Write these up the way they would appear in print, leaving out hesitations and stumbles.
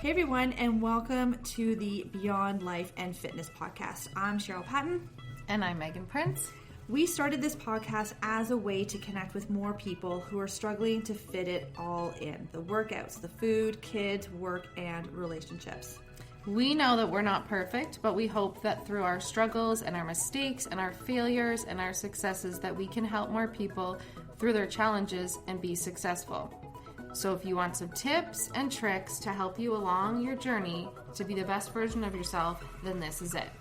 Hey everyone, and welcome to the Beyond Life and Fitness podcast. I'm Cheryl Patton. And I'm Megan Prince. We started this podcast as a way to connect with more people who are struggling to fit it all in. The workouts, the food, kids, work, and relationships. We know that we're not perfect, but we hope that through our struggles and our mistakes and our failures and our successes that we can help more people through their challenges and be successful. So if you want some tips and tricks to help you along your journey to be the best version of yourself, then this is it.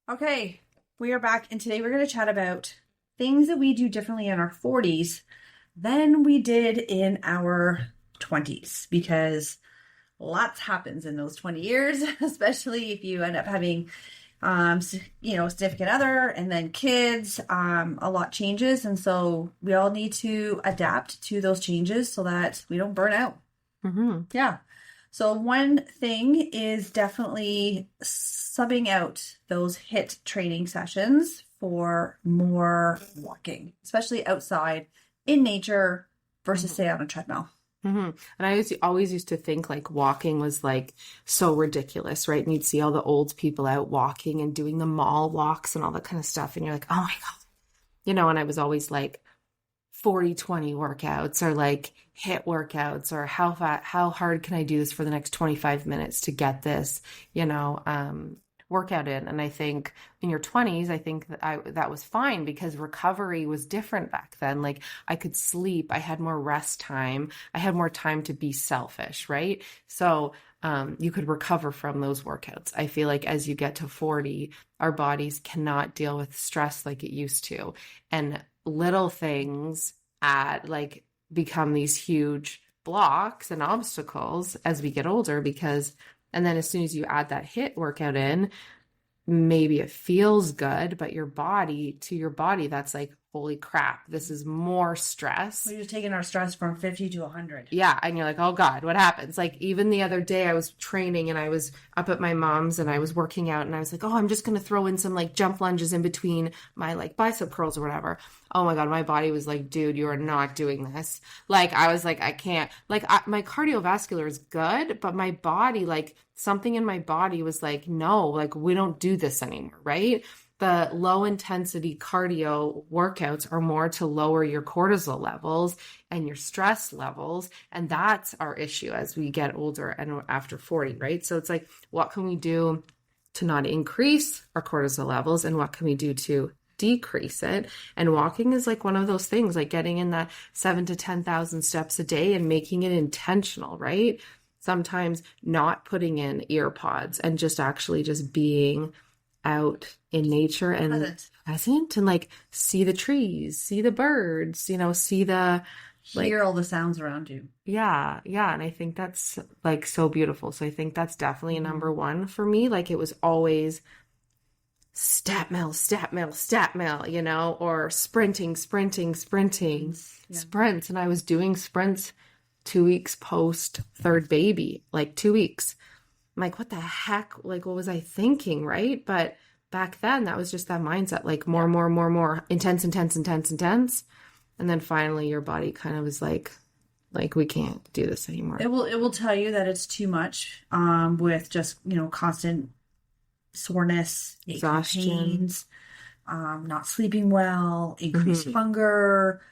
Okay, we are back, and today we're going to chat about things that we do differently in our 40s than we did in our 20s, because lots happens in those 20 years, especially if you end up having significant other and then kids. A lot changes, and so we all need to adapt to those changes so that we don't burn out. Mm-hmm. Yeah. So one thing is definitely subbing out those HIIT training sessions for more walking, especially outside in nature versus say on a treadmill. Mm-hmm. And I always used to think like walking was like so ridiculous, right? And you'd see all the old people out walking and doing the mall walks and all that kind of stuff. And you're like, oh my God, and I was always like 40-20 workouts or like HIIT workouts or how hard can I do this for the next 25 minutes to get this, workout in. And I think in your 20s, I think that was fine because recovery was different back then. Like I could sleep, I had more rest time, I had more time to be selfish, right? So you could recover from those workouts. I feel like as you get to 40, our bodies cannot deal with stress like it used to. And little things become these huge blocks and obstacles as we get older and then as soon as you add that HIIT workout in, maybe it feels good, but your body, that's like, holy crap, this is more stress. We're just taking our stress from 50 to 100. Yeah. And you're like, oh God, what happens? Like even the other day I was training and I was up at my mom's and I was working out and I was like, oh, I'm just going to throw in some like jump lunges in between my like bicep curls or whatever. Oh my God. My body was like, dude, you are not doing this. Like, I was like, I can't, like my cardiovascular is good, but my body, like something in my body was like, no, like we don't do this anymore. Right. The low intensity cardio workouts are more to lower your cortisol levels and your stress levels. And that's our issue as we get older and after 40, right? So it's like, what can we do to not increase our cortisol levels and what can we do to decrease it? And walking is like one of those things, like getting in that 7,000 to 10,000 steps a day and making it intentional, right? Sometimes not putting in ear pods and just actually just being out in nature and present and like see the trees, see the birds, see the hear all the sounds around you. Yeah. And I think that's like so beautiful. So I think that's definitely a number one for me. Like it was always stat mill, or sprinting, Yeah. sprints. And I was doing sprints 2 weeks post third baby, like 2 weeks. I'm like, what the heck? Like, what was I thinking? Right. But back then that was just that mindset, like more, intense. And then finally your body kind of was like, we can't do this anymore. It will tell you that it's too much, with just, constant soreness, exhaustion, pains, not sleeping well, increased hunger.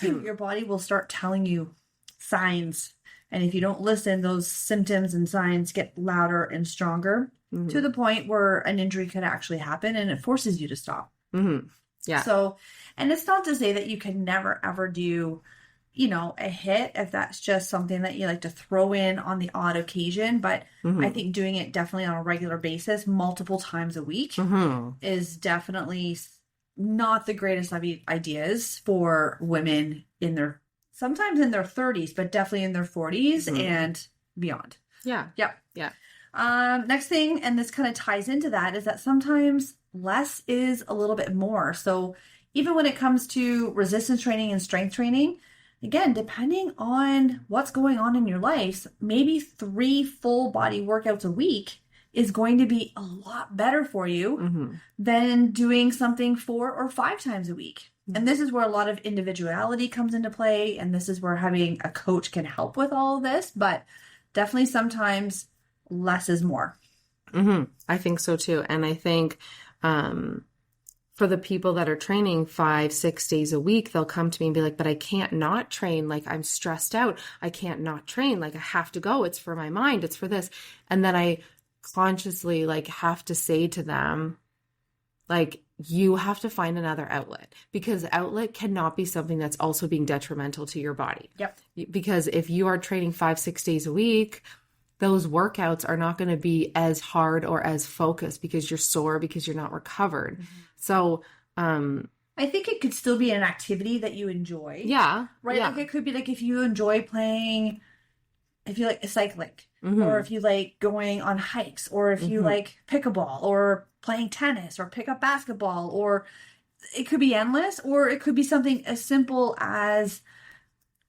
Your body will start telling you signs. And if you don't listen, those symptoms and signs get louder and stronger to the point where an injury could actually happen and it forces you to stop. Mm-hmm. Yeah. So, and it's not to say that you can never, ever do, a HIIT if that's just something that you like to throw in on the odd occasion. But I think doing it definitely on a regular basis, multiple times a week is definitely not the greatest of ideas for women sometimes in their 30s, but definitely in their 40s and beyond. Yeah. Yep. Yeah. Next thing, and this kind of ties into that, is that sometimes less is a little bit more. So even when it comes to resistance training and strength training, again, depending on what's going on in your life, maybe 3 full body workouts a week is going to be a lot better for you than doing something 4 or 5 times a week. And this is where a lot of individuality comes into play. And this is where having a coach can help with all of this. But definitely sometimes less is more. I think so too. And I think for the people that are training 5-6 days a week, they'll come to me and be like, but I can't not train. Like, I'm stressed out. I can't not train. Like, I have to go. It's for my mind. It's for this. And then I consciously like have to say to them, like, you have to find another outlet, because outlet cannot be something that's also being detrimental to your body. Yep. Because if you are training 5-6 days a week, those workouts are not going to be as hard or as focused because you're sore, because you're not recovered. So, I think it could still be an activity that you enjoy. yeah. Right? Yeah. Like it could be like if you enjoy playing, if you like cycling, or if you like going on hikes, or if you like pickleball, or playing tennis, or pick up basketball, or it could be endless, or it could be something as simple as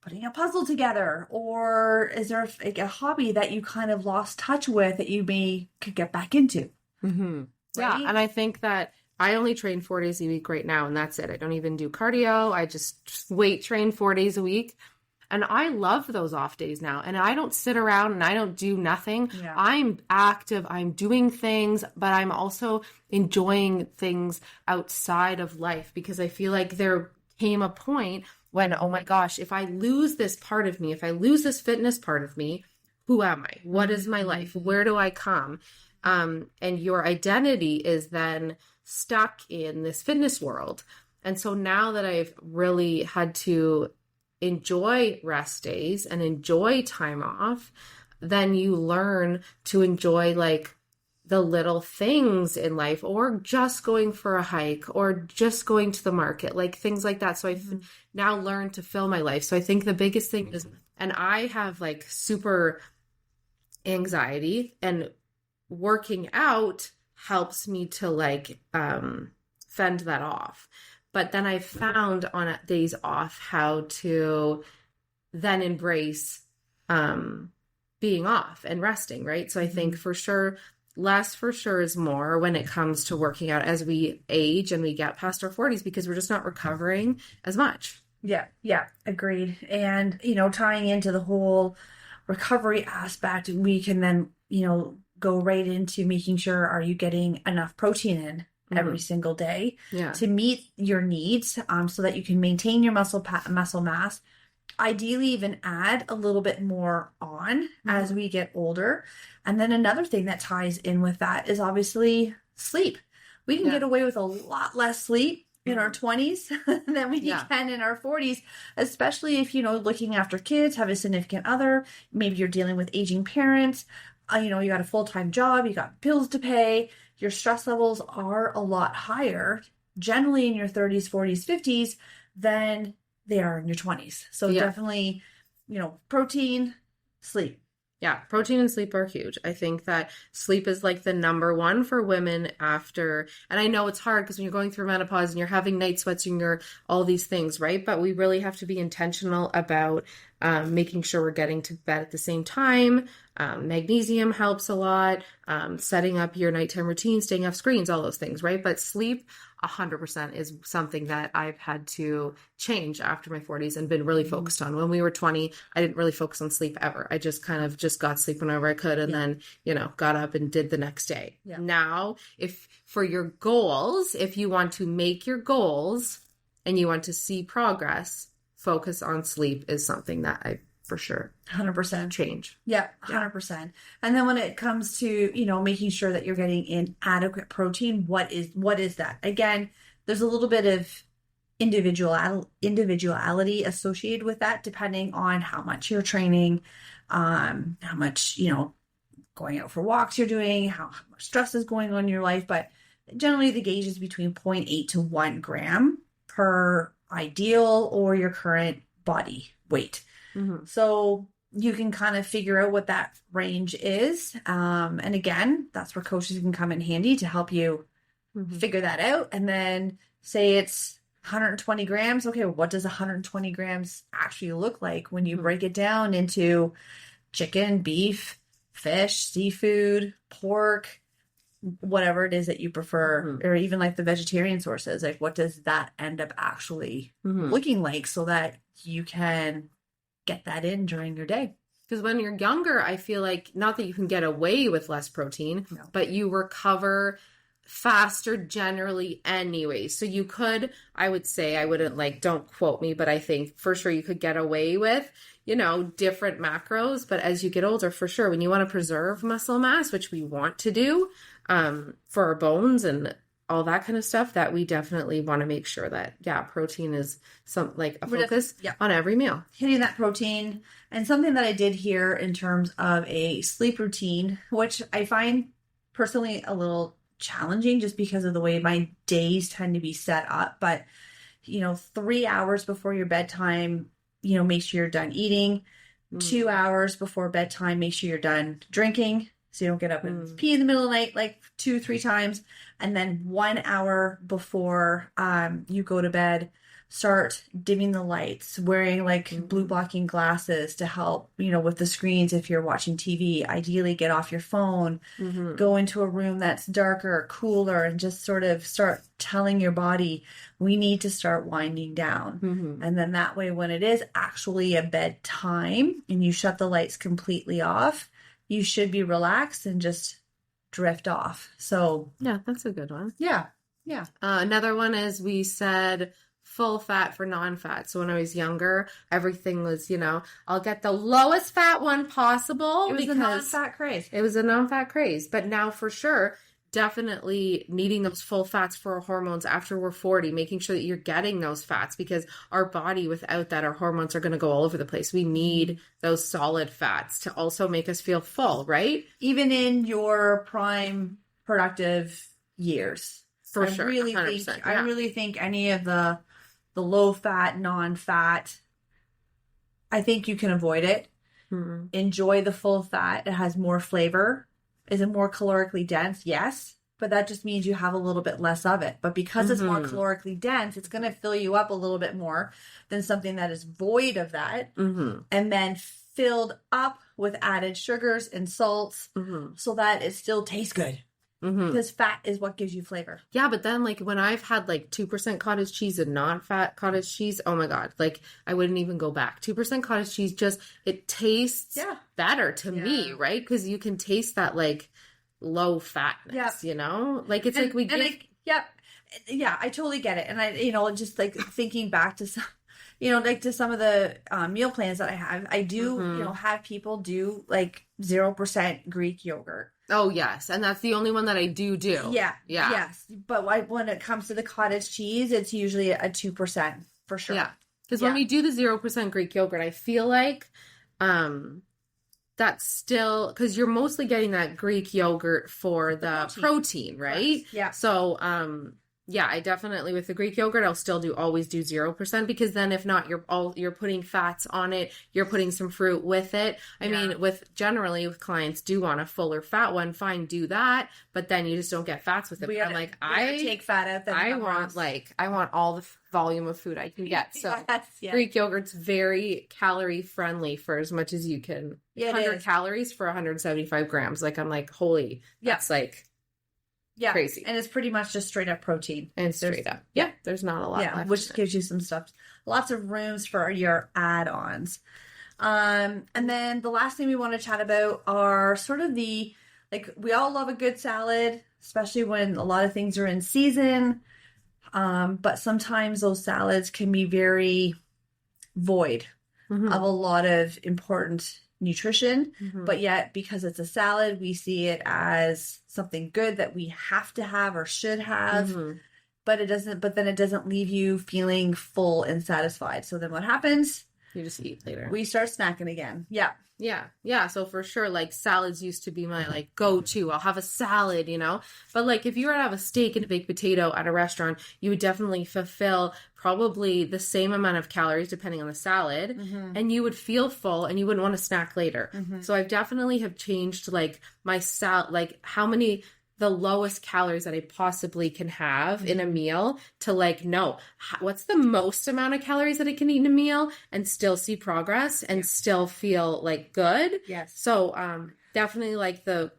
putting a puzzle together, or is there like a hobby that you kind of lost touch with that you could get back into? Yeah. Right? And I think that I only train 4 days a week right now, and that's it. I don't even do cardio. I just weight train 4 days a week. And I love those off days now. And I don't sit around and I don't do nothing. Yeah. I'm active. I'm doing things, but I'm also enjoying things outside of life, because I feel like there came a point when, oh my gosh, if I lose this part of me, if I lose this fitness part of me, who am I? What is my life? Where do I come? And your identity is then stuck in this fitness world. And so now that I've really had to enjoy rest days and enjoy time off, then you learn to enjoy like the little things in life, or just going for a hike, or just going to the market, like things like that. So I've now learned to fill my life. So I think the biggest thing is, and I have like super anxiety, and working out helps me to like fend that off. But then I found on days off how to then embrace being off and resting, right? So I think for sure, less for sure is more when it comes to working out as we age and we get past our 40s, because we're just not recovering as much. Yeah, agreed. And, tying into the whole recovery aspect, we can then, go right into making sure, are you getting enough protein in every single day to meet your needs, so that you can maintain your muscle mass. Ideally, even add a little bit more on as we get older. And then another thing that ties in with that is obviously sleep. We can get away with a lot less sleep in our 20s than we can in our 40s, especially if, looking after kids, have a significant other, maybe you're dealing with aging parents, you got a full-time job, you got bills to pay, your stress levels are a lot higher generally in your 30s, 40s, 50s than they are in your 20s. So definitely, protein, sleep. Yeah, protein and sleep are huge. I think that sleep is like the number one for women after, and I know it's hard because when you're going through menopause and you're having night sweats and you're all these things, right? But we really have to be intentional about making sure we're getting to bed at the same time. Magnesium helps a lot. Setting up your nighttime routine, staying off screens, all those things, right? But sleep 100% is something that I've had to change after my 40s and been really focused on. When we were 20, I didn't really focus on sleep ever. I just kind of just got sleep whenever I could, and then, got up and did the next day. Yeah. Now, if for your goals, if you want to make your goals and you want to see progress, focus on sleep is something that I for sure 100% change. Yeah, 100%. And then when it comes to, making sure that you're getting in adequate protein, what is that? Again, there's a little bit of individuality associated with that, depending on how much you're training, how much, going out for walks you're doing, how much stress is going on in your life. But generally the gauge is between 0.8 to 1 gram per ideal or your current body weight. So you can kind of figure out what that range is. And again, that's where coaches can come in handy to help you figure that out. And then say it's 120 grams. Okay, what does 120 grams actually look like when you break it down into chicken, beef, fish, seafood, pork, whatever it is that you prefer, Mhm. or even like the vegetarian sources, like what does that end up actually Mhm. looking like so that you can get that in during your day. Because when you're younger, I feel like not that you can get away with less protein, No. but you recover faster generally anyway. So you could, I would say, I wouldn't like, don't quote me, but I think for sure you could get away with, you know, different macros. But as you get older, for sure, when you want to preserve muscle mass, which we want to do for our bones and all that kind of stuff, that we definitely want to make sure that, yeah, protein is some like a focus on every meal. Hitting that protein. And something that I did here in terms of a sleep routine, which I find personally a little challenging just because of the way my days tend to be set up. But, 3 hours before your bedtime, make sure you're done eating. 2 hours before bedtime, make sure you're done drinking. So you don't get up and pee in the middle of the night like 2-3 times. And then 1 hour before you go to bed, start dimming the lights, wearing like blue blocking glasses to help, with the screens if you're watching TV. Ideally, get off your phone, go into a room that's darker, cooler, and just sort of start telling your body, we need to start winding down. And then that way, when it is actually a bedtime and you shut the lights completely off, you should be relaxed and just drift off. So yeah, that's a good one. Yeah. Another one is we said full fat for non-fat. So when I was younger, everything was, I'll get the lowest fat one possible. It was a non-fat craze. It was a non-fat craze. But now for sure, definitely needing those full fats for our hormones after we're 40, making sure that you're getting those fats, because our body, without that, our hormones are going to go all over the place. We need those solid fats to also make us feel full, right? Even in your prime productive years. For sure. I really think any of the low fat, non-fat, I think you can avoid it. Enjoy the full fat. It has more flavor. Is it more calorically dense? Yes. But that just means you have a little bit less of it. But because it's more calorically dense, it's going to fill you up a little bit more than something that is void of that. And then filled up with added sugars and salts so that it still tastes good. Because fat is what gives you flavor. Yeah, but then like when I've had like 2% cottage cheese and non-fat cottage cheese, oh my God, like I wouldn't even go back. 2% cottage cheese, just it tastes better to me, right? Because you can taste that like low fatness, Like it's like we give... Yeah, I totally get it. And I, just like thinking back to some, like to some of the meal plans that I have, I do, have people do like 0% Greek yogurt. Oh, yes. And that's the only one that I do. Yeah. Yes. But when it comes to the cottage cheese, it's usually a 2% for sure. Yeah. Because when we do the 0% Greek yogurt, I feel like that's still, because you're mostly getting that Greek yogurt for the protein, right? Yes. Yeah. So, yeah, I definitely, with the Greek yogurt, I'll still always do 0%, because then if not, you're putting fats on it, you're putting some fruit with it. I mean, generally with clients do want a fuller fat one, fine, do that, but then you just don't get fats with it. But I'm like, I take fat out. I want all the volume of food I can get. So Greek yogurt's very calorie friendly for as much as you can. 100 calories for 175 grams. Like I'm like, holy, that's like... Yeah, crazy. And it's pretty much just straight up protein. And straight up. Yeah, there's not a lot left. Which gives you some stuff. Lots of rooms for your add-ons. And then the last thing we want to chat about are sort of we all love a good salad, especially when a lot of things are in season. But sometimes those salads can be very void of a lot of important nutrition, but yet because it's a salad, we see it as something good that we have to have or should have, but then it doesn't leave you feeling full and satisfied. So then what happens? You just eat later. We start snacking again. Yeah. So for sure, like salads used to be my like go-to. I'll have a salad, but like if you were to have a steak and a baked potato at a restaurant, you would definitely fulfill probably the same amount of calories depending on the salad, and you would feel full and you wouldn't want to snack later. So I've definitely have changed like my like how many the lowest calories that I possibly can have in a meal to like, no, what's the most amount of calories that I can eat in a meal and still see progress and still feel like good. Yes. So, definitely like the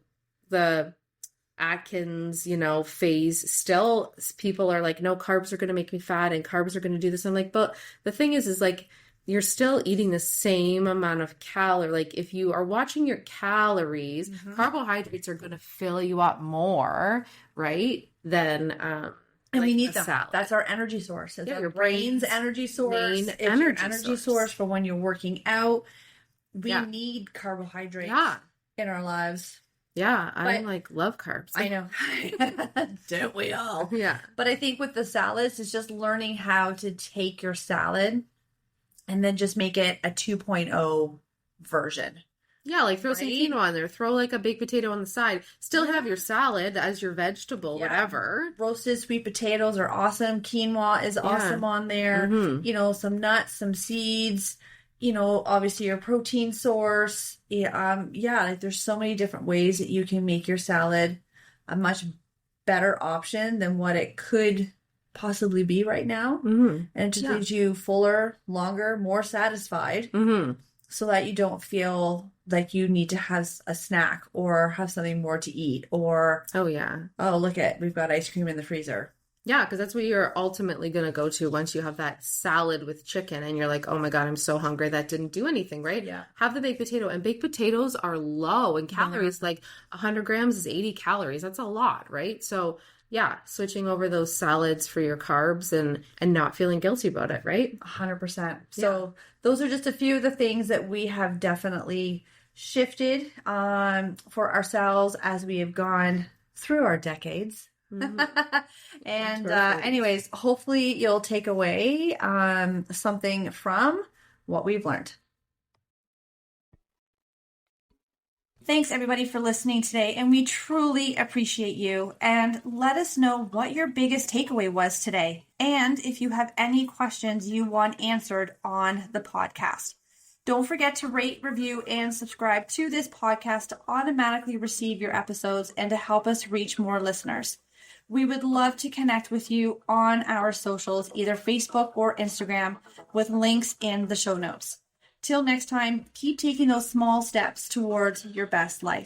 Atkins, phase, still people are like, no, carbs are going to make me fat and carbs are going to do this. I'm like, but the thing is like, you're still eating the same amount of calorie. Like if you are watching your calories, carbohydrates are going to fill you up more, right? Than, and like we need them. Salad. That's our energy source. It's Yeah, our your brain's brain's energy source. main It's your energy energy source. source for when you're working out. We Yeah. need carbohydrates Yeah. in our lives. Yeah, I But- love carbs. I know. Don't we all? Yeah. But I think with the salads, it's just learning how to take your salad and then just make it a 2.0 version. Yeah, like throw some Right? quinoa on there, throw like a baked potato on the side. Still have your salad as your vegetable, Yeah. whatever. Roasted sweet potatoes are awesome. Quinoa is awesome on there. Mhm. Some nuts, some seeds, obviously your protein source. Like there's so many different ways that you can make your salad a much better option than what it could possibly be right now. Mhm. And it just Yeah. leaves you fuller, longer, more satisfied Mhm. so that you don't feel like you need to have a snack or have something more to eat or, Oh yeah. oh, we've got ice cream in the freezer. Yeah, because that's what you're ultimately going to go to once you have that salad with chicken and you're like, oh my God, I'm so hungry. That didn't do anything, right? Yeah. Have the baked potato. And baked potatoes are low in calories. Like 100 grams is 80 calories. That's a lot, right? So yeah, switching over those salads for your carbs and not feeling guilty about it, right? 100%. So those are just a few of the things that we have definitely shifted for ourselves as we have gone through our decades. And Perfect. anyways, hopefully you'll take away something from what we've learned. Thanks everybody for listening today, and we truly appreciate you. And let us know what your biggest takeaway was today, and if you have any questions you want answered on the podcast. Don't forget to rate, review, and subscribe to this podcast to automatically receive your episodes and to help us reach more listeners. We would love to connect with you on our socials, either Facebook or Instagram, with links in the show notes. Till next time, keep taking those small steps towards your best life.